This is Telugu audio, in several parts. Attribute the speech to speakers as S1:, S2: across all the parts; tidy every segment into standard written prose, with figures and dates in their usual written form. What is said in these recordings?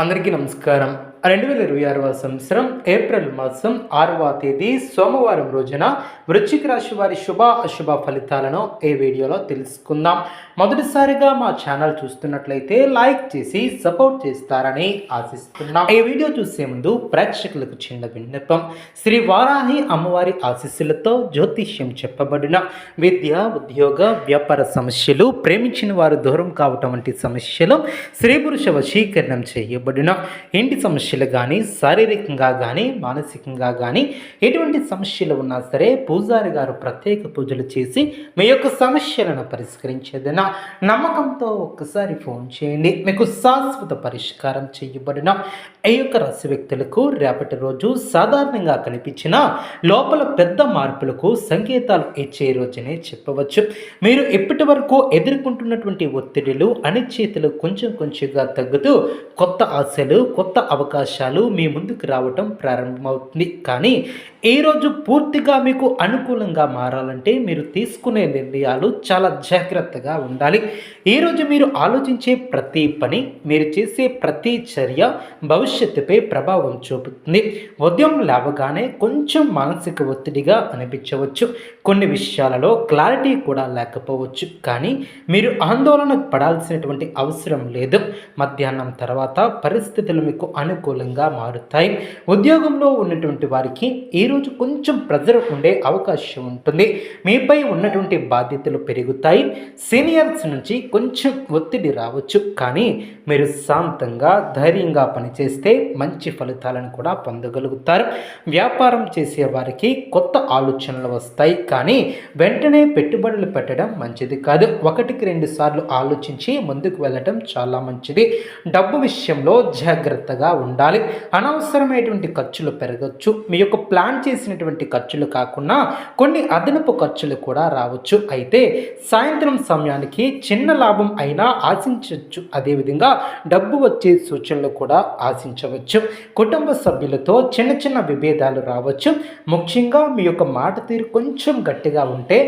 S1: అందరికీ నమస్కారం. 2026 సంవత్సరం ఏప్రిల్ మాసం 6వ తేదీ సోమవారం రోజున వృశ్చిక రాశి వారి శుభ అశుభ ఫలితాలను ఈ వీడియోలో తెలుసుకుందాం. మొదటిసారిగా మా ఛానల్ చూస్తున్నట్లయితే లైక్ చేసి సపోర్ట్ చేస్తారని ఆశిస్తున్నాం. ఈ వీడియో చూసే ముందు ప్రేక్షకులకు చిన్న విన్నపం. శ్రీ వారాహి అమ్మవారి ఆశీస్సులతో జ్యోతిష్యం చెప్పబడిన విద్య, ఉద్యోగ, వ్యాపార సమస్యలు, ప్రేమించిన వారు దూరం కావటం వంటి సమస్యలు, స్త్రీ పురుష వశీకరణం చేయబడిన ఇంటి సమస్యలు కానీ, శారీరకంగా కానీ, మానసికంగా కానీ ఎటువంటి సమస్యలు ఉన్నా సరే పూజారి గారు ప్రత్యేక పూజలు చేసి మీ యొక్క సమస్యలను పరిష్కరించేదన నమ్మకంతో ఒక్కసారి ఫోన్ చేయండి. మీకు శాశ్వత పరిష్కారం చేయబడిన ఈ యొక్క రాశి వ్యక్తులకు రేపటి రోజు సాధారణంగా కనిపించిన లోపల పెద్ద మార్పులకు సంకేతాలు ఇచ్చే రోజునే చెప్పవచ్చు. మీరు ఇప్పటి వరకు ఎదుర్కొంటున్నటువంటి ఒత్తిడిలు, అనిశ్చితులు కొంచెం కొంచెంగా తగ్గుతూ కొత్త ఆశలు, కొత్త అవకాశాలు మీ ముందుకు రావటం ప్రారంభమవుతుంది. కానీ ఈరోజు పూర్తిగా మీకు అనుకూలంగా మారాలంటే మీరు తీసుకునే నిర్ణయాలు చాలా జాగ్రత్తగా ఉండాలి. ఈరోజు మీరు ఆలోచించే ప్రతి పని, మీరు చేసే ప్రతి చర్య భవిష్యత్తుపై ప్రభావం చూపుతుంది. ఉదయం లేవగానే కొంచెం మానసిక ఒత్తిడిగా అనిపించవచ్చు. కొన్ని విషయాలలో క్లారిటీ కూడా లేకపోవచ్చు. కానీ మీరు ఆందోళన పడాల్సినటువంటి అవసరం లేదు. మధ్యాహ్నం తర్వాత పరిస్థితులు మీకు అనుకూలంగా మారుతాయి. ఉద్యోగంలో ఉన్నటువంటి వారికి ఈరోజు కొంచెం ప్రెజర్ ఉండే అవకాశం ఉంటుంది. మీపై ఉన్నటువంటి బాధ్యతలు పెరుగుతాయి. సీనియర్స్ నుంచి కొంచెం ఒత్తిడి రావచ్చు. కానీ మీరు శాంతంగా, ధైర్యంగా పనిచేస్తే మంచి ఫలితాలను కూడా పొందగలుగుతారు. వ్యాపారం చేసే వారికి కొత్త ఆలోచనలు వస్తాయి. కానీ వెంటనే పెట్టుబడులు పెట్టడం మంచిది కాదు. 1-2 సార్లు ఆలోచించి ముందుకు వెళ్ళటం చాలా మంచిది. డబ్బు విషయంలో జాగ్రత్తగా ఉండాలి. అనవసరమైనటువంటి ఖర్చులు పెరగచ్చు. మీ యొక్క ప్లాన్ చేసినటువంటి ఖర్చులు కాకుండా కొన్ని అదనపు ఖర్చులు కూడా రావచ్చు. అయితే సాయంత్రం సమయానికి చిన్న లాభం అయినా ఆశించవచ్చు. అదేవిధంగా డబ్బు వచ్చే సూచనలు కూడా ఆశించవచ్చు. కుటుంబ సభ్యులతో చిన్న చిన్న విభేదాలు రావచ్చు. ముఖ్యంగా మీ యొక్క మాట తీరు కొంచెం గట్టిగా ఉంటే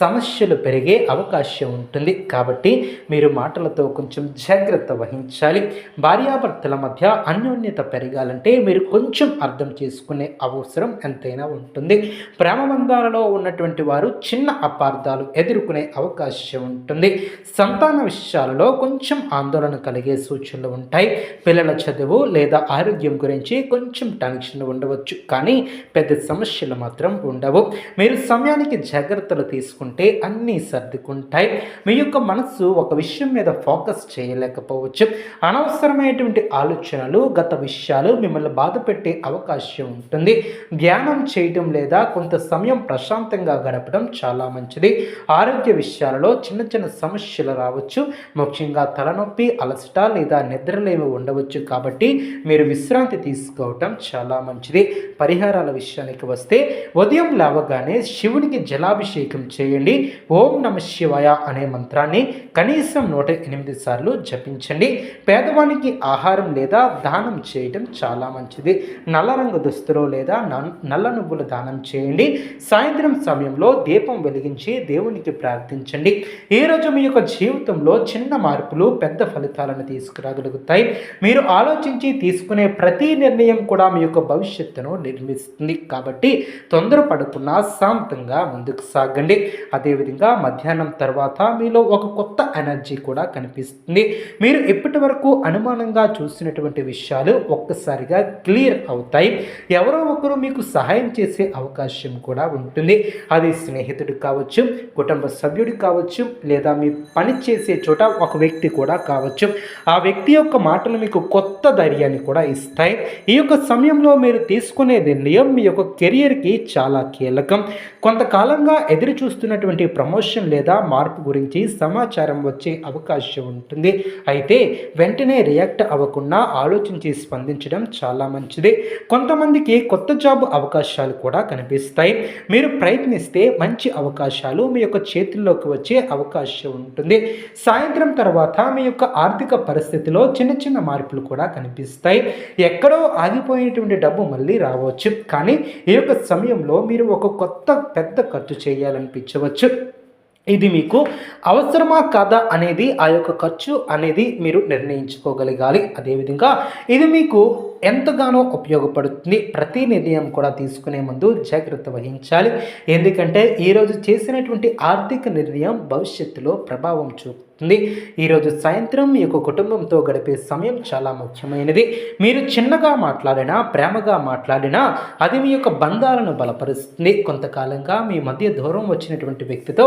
S1: సమస్యలు పెరిగే అవకాశం ఉంటుంది. కాబట్టి మీరు మాటలతో కొంచెం జాగ్రత్త వహించాలి. భార్యాభర్తల మధ్య అన్యోన్యత పెరగాలంటే మీరు కొంచెం అర్థం చేసుకునే అవసరం ఎంతైనా ఉంటుంది. ప్రేమ బంధాలలో ఉన్నటువంటి వారు చిన్న అపార్థాలు ఎదుర్కొనే అవకాశం ఉంటుంది. సంతాన విషయాలలో కొంచెం ఆందోళన కలిగే సూచనలు ఉంటాయి. పిల్లల చదువు లేదా ఆరోగ్యం గురించి కొంచెం టెన్షన్ ఉండవచ్చు. కానీ పెద్ద సమస్యలు మాత్రం ఉండవు. మీరు సమయానికి జాగ్రత్తలు తీసుకుంటే అన్నీ సర్దుకుంటాయి. మీ యొక్క మనసు ఒక విషయం మీద ఫోకస్ చేయలేకపోవచ్చు. అనవసరమైనటువంటి ఆలోచనలు, గత విషయాలు మిమ్మల్ని బాధ పెట్టే అవకాశం ఉంటుంది. ధ్యానం చేయటం లేదా కొంత సమయం ప్రశాంతంగా గడపడం చాలా మంచిది. ఆరోగ్య విషయాలలో చిన్న చిన్న సమస్యలు రావచ్చు. ముఖ్యంగా తలనొప్పి, అలసట లేదా నిద్రలేమి ఉండవచ్చు. కాబట్టి మీరు విశ్రాంతి తీసుకోవటం చాలా మంచిది. పరిహారాల విషయానికి వస్తే ఉదయం లేవగానే శివునికి జలాభిషేకం చేయండి. ఓం నమః శివాయ అనే మంత్రాన్ని కనీసం 108 సార్లు జపించండి. పేదవానికి ఆహారం లేదా దానం చేయటం చాలా మంచిది. నల్ల రంగు దుస్తులు లేదా నల్ల నువ్వుల దానం చేయండి. సాయంత్రం సమయంలో దీపం వెలిగించి దేవునికి ప్రార్థించండి. ఈరోజు మీ యొక్క జీవితంలో చిన్న మార్పులు పెద్ద ఫలితాలను తీసుకురాగలుగుతాయి. మీరు ఆలోచించి తీసుకునే ప్రతి నిర్ణయం కూడా మీ యొక్క భవిష్యత్తును నిర్మిస్తుంది. కాబట్టి తొందరపడకుండా శాంతంగా ముందుకు సాగండి. అదేవిధంగా మధ్యాహ్నం తర్వాత మీలో ఒక కొత్త ఎనర్జీ కూడా కనిపిస్తుంది. మీరు ఇప్పటి వరకు అనుమానంగా చూసినటువంటి విషయాలు ఒక్కసారిగా క్లియర్ అవుతాయి. ఎవరో ఒకరు మీకు సహాయం చేసే అవకాశం కూడా ఉంటుంది. అది స్నేహితుడు కావచ్చు, కుటుంబ సభ్యుడు కావచ్చు, లేదా మీ పని చేసే చోట ఒక వ్యక్తి కూడా కావచ్చు. ఆ వ్యక్తి యొక్క మాటలు మీకు కొత్త ధైర్యాన్ని కూడా ఇస్తాయి. ఈ యొక్క సమయంలో మీరు తీసుకునే నిర్ణయం మీ యొక్క కెరియర్కి చాలా కీలకం. కొంతకాలంగా ఎదురు చూస్తున్నటువంటి ప్రమోషన్ లేదా మార్పు గురించి సమాచారం వచ్చే అవకాశం ఉంటుంది. అయితే వెంటనే రియాక్ట్ అవ్వకుండా ఆలోచించి స్పందించడం చాలా మంచిది. కొంతమందికి కొత్త జాబ్ అవకాశాలు కూడా కనిపిస్తాయి. మీరు ప్రయత్నిస్తే మంచి అవకాశాలు మీ యొక్క చేతుల్లోకి వచ్చే అవకాశం ఉంటుంది. సాయంత్రం తర్వాత మీ యొక్క ఆర్థిక పరిస్థితిలో చిన్న చిన్న మార్పులు కూడా కనిపిస్తాయి. ఎక్కడో ఆగిపోయినటువంటి డబ్బు మళ్ళీ రావచ్చు. కానీ ఈ యొక్క సమయంలో మీరు ఒక కొత్త పెద్ద ఖర్చు చేయాలనిపించవచ్చు. ఇది మీకు అవసరమా కాదా అనేది ఆ యొక్క ఖర్చు అనేది మీరు నిర్ణయించుకోగలగాలి. అదేవిధంగా ఇది మీకు ఎంతగానో ఉపయోగపడుతుంది. ప్రతి నిర్ణయం కూడా తీసుకునే ముందు జాగ్రత్త వహించాలి. ఎందుకంటే ఈరోజు చేసినటువంటి ఆర్థిక నిర్ణయం భవిష్యత్తులో ప్రభావం చూపుతుంది. ఈరోజు సాయంత్రం మీ యొక్క కుటుంబంతో గడిపే సమయం చాలా ముఖ్యమైనది. మీరు చిన్నగా మాట్లాడినా, ప్రేమగా మాట్లాడినా అది మీ యొక్క బంధాలను బలపరుస్తుంది. కొంతకాలంగా మీ మధ్య దూరం వచ్చినటువంటి వ్యక్తితో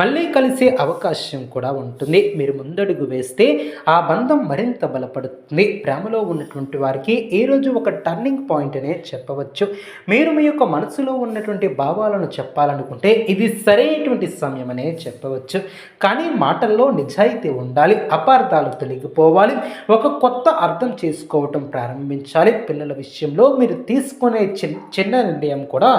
S1: మళ్ళీ కలిసే అవకాశం కూడా ఉంటుంది. మీరు ముందడుగు వేస్తే ఆ బంధం మరింత బలపడుతుంది. ప్రేమలో ఉన్నటువంటి వారికి ఈరోజు ఒక టర్నింగ్ పాయింట్ అనే చెప్పవచ్చు. మీరు మీ యొక్క మనసులో ఉన్నటువంటి భావాలను చెప్పాలనుకుంటే ఇది సరైనటువంటి సమయం అనే చెప్పవచ్చు. కానీ మాటల్లో నిజాయితీ ఉండాలి. అపార్థాలు తొలగిపోవాలి. ఒక కొత్త అర్థం చేసుకోవటం ప్రారంభించాలి. పిల్లల విషయంలో మీరు తీసుకునే చిన్న నిర్ణయం కూడా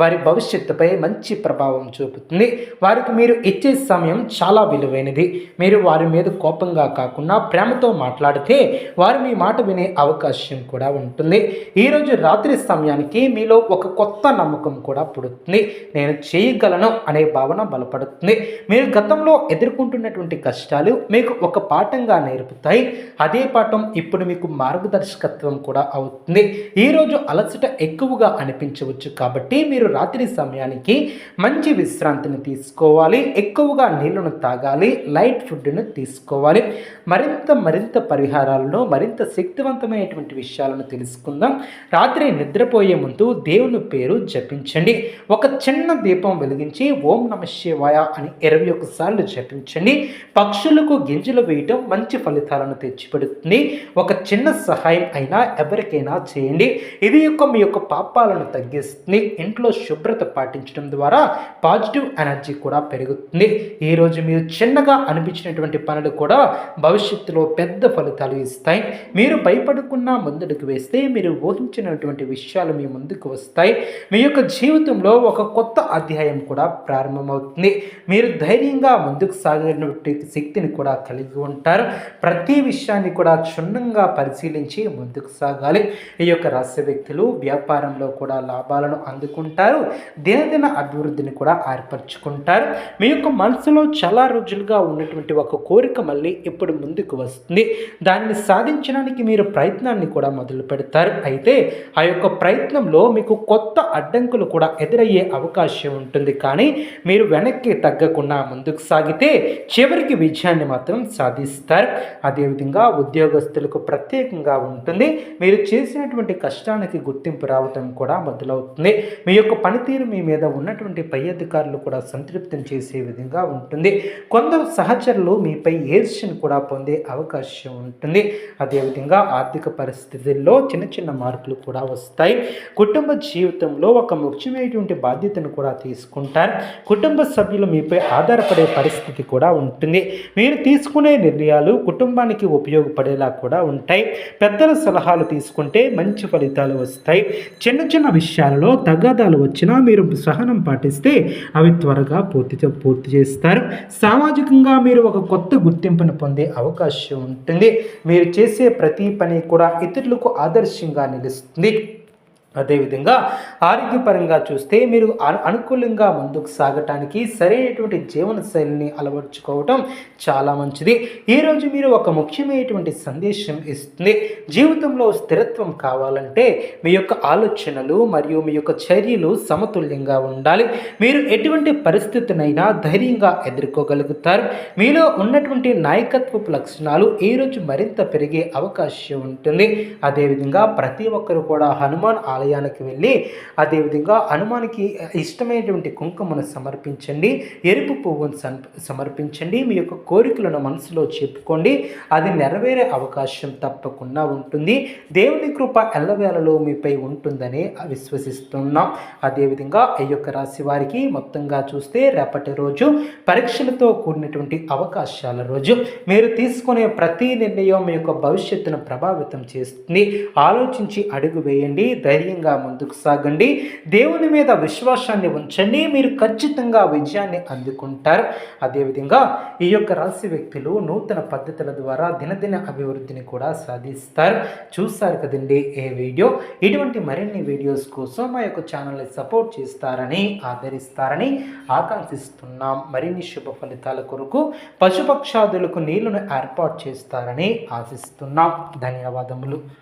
S1: వారి భవిష్యత్తుపై మంచి ప్రభావం చూపుతుంది. వారికి మీరు ఇచ్చే సమయం చాలా విలువైనది. మీరు వారి మీద కోపంగా కాకుండా ప్రేమతో మాట్లాడితే వారు మీ మాట వినే అవకాశం కూడా ఉంటుంది. ఈరోజు రాత్రి సమయానికి మీలో ఒక కొత్త నమ్మకం కూడా పుడుతుంది. నేను చేయగలను అనే భావన బలపడుతుంది. మీరు గతంలో ఎదుర్కొంటున్నటువంటి కష్టాలు మీకు ఒక పాఠంగా నేర్పుతాయి. అదే పాఠం ఇప్పుడు మీకు మార్గదర్శకత్వం కూడా అవుతుంది. ఈరోజు అలసట ఎక్కువగా అనిపించవచ్చు కాబట్టి మీరు రాత్రి సమయానికి మంచి విశ్రాంతిని తీసుకోవాలి. ఎక్కువగా నీళ్లను తాగాలి. లైట్ ఫుడ్ను తీసుకోవాలి. మరింత పరిహారాలను, మరింత శక్తివంతమైనటువంటి విషయాలను తెలుసుకుందాం. రాత్రి నిద్రపోయే ముందు దేవుని పేరు జపించండి. ఒక చిన్న దీపం వెలిగించి ఓం నమః శివాయ అని 21 సార్లు జపించండి. పక్షులకు గింజలు వేయటం మంచి ఫలితాలను తెచ్చిపెడుతుంది. ఒక చిన్న సహాయం అయినా ఎవరికైనా చేయండి. ఇది మీ యొక్క పాపాలను తగ్గిస్తుంది. ఇంట్లో శుభ్రత పాటించడం ద్వారా పాజిటివ్ ఎనర్జీ కూడా పెరుగుతుంది. ఈరోజు మీరు చిన్నగా అనిపించినటువంటి పనులు కూడా భవిష్యత్తులో పెద్ద ఫలితాలు ఇస్తాయి. మీరు భయపడకుండా ముందడుగు వేస్తే మీరు ఊహించినటువంటి విషయాలు మీ ముందుకు వస్తాయి. మీ యొక్క జీవితంలో ఒక కొత్త అధ్యాయం కూడా ప్రారంభమవుతుంది. మీరు ధైర్యంగా ముందుకు సాగినటువంటి శక్తిని కూడా కలిగి ఉంటారు. ప్రతి విషయాన్ని కూడా క్షుణ్ణంగా పరిశీలించి ముందుకు సాగాలి. ఈ యొక్క రాశి వ్యక్తులు వ్యాపారంలో కూడా లాభాలను అందుకుంటారు. దినదిన అభివృద్ధిని కూడా ఏర్పరచుకుంటారు. మీ యొక్క మనసులో చాలా రోజులుగా ఉన్నటువంటి ఒక కోరిక మళ్ళీ ఇప్పుడు ముందుకు వస్తుంది. దాన్ని సాధించడానికి మీరు ప్రయత్నాన్ని కూడా మొదలు పెడతారు. అయితే ఆ యొక్క ప్రయత్నంలో మీకు కొత్త అడ్డంకులు కూడా ఎదురయ్యే అవకాశం ఉంటుంది. కానీ మీరు వెనక్కి తగ్గకుండా ముందుకు సాగితే చివరికి విజయాన్ని మాత్రం సాధిస్తారు. అదేవిధంగా ఉద్యోగస్తులకు ప్రత్యేకంగా ఉంటుంది. మీరు చేసినటువంటి కష్టానికి గుర్తింపు రావటం కూడా మొదలవుతుంది. మీ యొక్క పనితీరు మీ మీద ఉన్నటువంటి పై అధికారులు కూడా సంతృప్తిని చేసే విధంగా ఉంటుంది. కొందరు సహచరులు మీపై ఈర్ష్యను కూడా పొందే అవకాశం ఉంటుంది. అదేవిధంగా ఆర్థిక పరిస్థితుల్లో చిన్న మార్పులు కూడా వస్తాయి. కుటుంబ జీవితంలో ఒక ముఖ్యమైనటువంటి బాధ్యతను కూడా తీసుకుంటారు. కుటుంబ సభ్యులు మీపై ఆధారపడే పరిస్థితి కూడా ఉంటుంది. మీరు తీసుకునే నిర్ణయాలు కుటుంబానికి ఉపయోగపడేలా కూడా ఉంటాయి. పెద్దల సలహాలు తీసుకుంటే మంచి ఫలితాలు వస్తాయి. చిన్న విషయాలలో తగాదాలు వచ్చినా మీరు సహనం పాటిస్తే అవి త్వరగా పూర్తి చేస్తారు. సామాజికంగా మీరు ఒక కొత్త గుర్తింపును పొందే అవకాశం ఉంటుంది. మీరు చేసే ప్రతి పని కూడా ఇతరులకు ఆదర్శంగా నిలుస్తుంది. అదేవిధంగా ఆరోగ్యపరంగా చూస్తే మీరు అనుకూలంగా ముందుకు సాగటానికి సరైనటువంటి జీవన శైలిని అలవర్చుకోవటం చాలా మంచిది. ఈరోజు మీరు ఒక ముఖ్యమైనటువంటి సందేశం ఇస్తుంది. జీవితంలో స్థిరత్వం కావాలంటే మీ యొక్క ఆలోచనలు మరియు మీ యొక్క చర్యలు సమతుల్యంగా ఉండాలి. మీరు ఎటువంటి పరిస్థితినైనా ధైర్యంగా ఎదుర్కోగలుగుతారు. మీలో ఉన్నటువంటి నాయకత్వపు లక్షణాలు ఈరోజు మరింత పెరిగే అవకాశం ఉంటుంది. అదేవిధంగా ప్రతి ఒక్కరు కూడా హనుమాన్ ఆలయానికి వెళ్ళి అదేవిధంగా హనుమానికి ఇష్టమైనటువంటి కుంకుమను సమర్పించండి. ఎరుపు పువ్వును సమర్పించండి. మీ యొక్క కోరికలను మనసులో చెప్పుకోండి. అది నెరవేరే అవకాశం తప్పకుండా ఉంటుంది. దేవుని కృప ఎల్లవేళలో మీపై ఉంటుందని విశ్వసిస్తున్నాం. అదేవిధంగా ఈ యొక్క రాశి వారికి మొత్తంగా చూస్తే రేపటి రోజు పరీక్షలతో కూడినటువంటి అవకాశాల రోజు. మీరు తీసుకునే ప్రతి నిర్ణయం మీ యొక్క భవిష్యత్తును ప్రభావితం చేస్తుంది. ఆలోచించి అడుగు వేయండి. ధైర్యం ధైర్యంగా ముందుకు సాగండి. దేవుని మీద విశ్వాసాన్ని ఉంచండి. మీరు ఖచ్చితంగా విజయాన్ని అందుకుంటారు. అదేవిధంగా ఈ యొక్క రాశి వ్యక్తులు నూతన పద్ధతుల ద్వారా దినదిన అభివృద్ధిని కూడా సాధిస్తారు. చూస్తారు కదండి ఈ వీడియో. ఇటువంటి మరిన్ని వీడియోస్ కోసం మా యొక్క ఛానల్ని సపోర్ట్ చేస్తారని, ఆదరిస్తారని ఆకాంక్షిస్తున్నాం. మరిన్ని శుభ ఫలితాల కొరకు పశుపక్షాదులకు నీళ్లను ఏర్పాటు చేస్తారని ఆశిస్తున్నాం. ధన్యవాదములు.